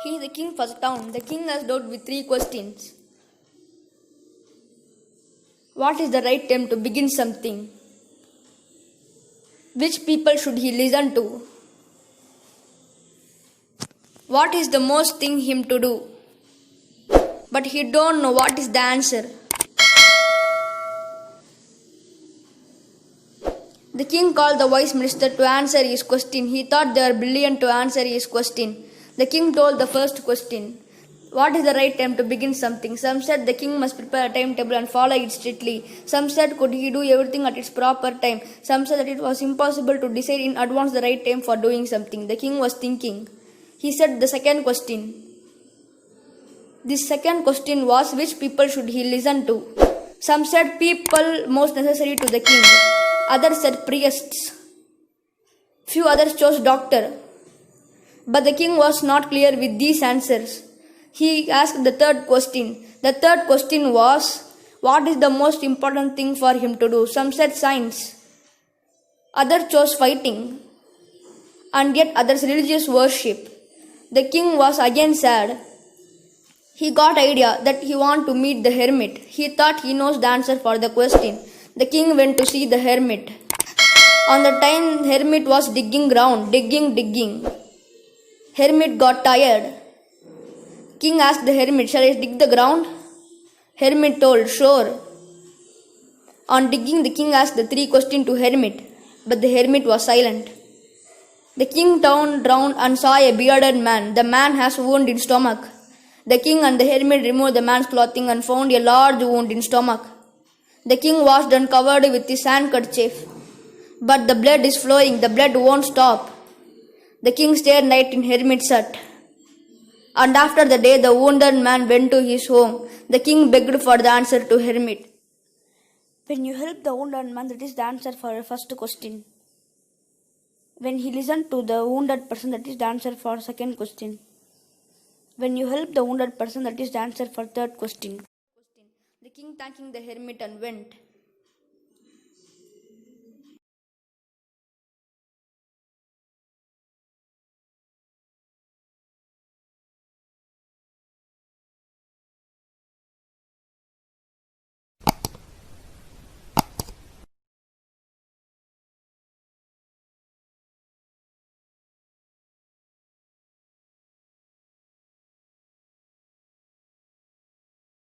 He is the king for the town. The king has dealt with 3 questions. What is the right time to begin something? Which people should he listen to? What is the most thing him to do? But he don't know what is the answer. The king called the wise minister to answer his question. He thought they were brilliant to answer his question. The king told the first question. What is the right time to begin something? Some said the king must prepare a timetable and follow it strictly. Some said could he do everything at its proper time. Some said that it was impossible to decide in advance the right time for doing something. The king was thinking. He said the second question. This second question was which people should he listen to? Some said people most necessary to the king. Others said priests. Few others chose doctor. But the king was not clear with these answers. He asked the third question. The third question was, what is the most important thing for him to do? Some said science. Others chose fighting. And yet others religious worship. The king was again sad. He got idea that he want to meet the hermit. He thought he knows the answer for the question. The king went to see the hermit. On the time hermit was digging ground, digging. Hermit got tired. King asked the hermit, shall I dig the ground? Hermit told, sure. On digging, the king asked the 3 questions to hermit, but the hermit was silent. The king turned round and saw a bearded man. The man has a wound in stomach. The king and the hermit removed the man's clothing and found a large wound in stomach. The king washed and covered with his handkerchief. But the blood is flowing. The blood won't stop. The king stayed night in hermit's hut. And after the day, the wounded man went to his home. The king begged for the answer to hermit. When you help the wounded man, that is the answer for your first question. When he listened to the wounded person, that is the answer for second question. When you help the wounded person, that is the answer for third question. The king thanking the hermit and went.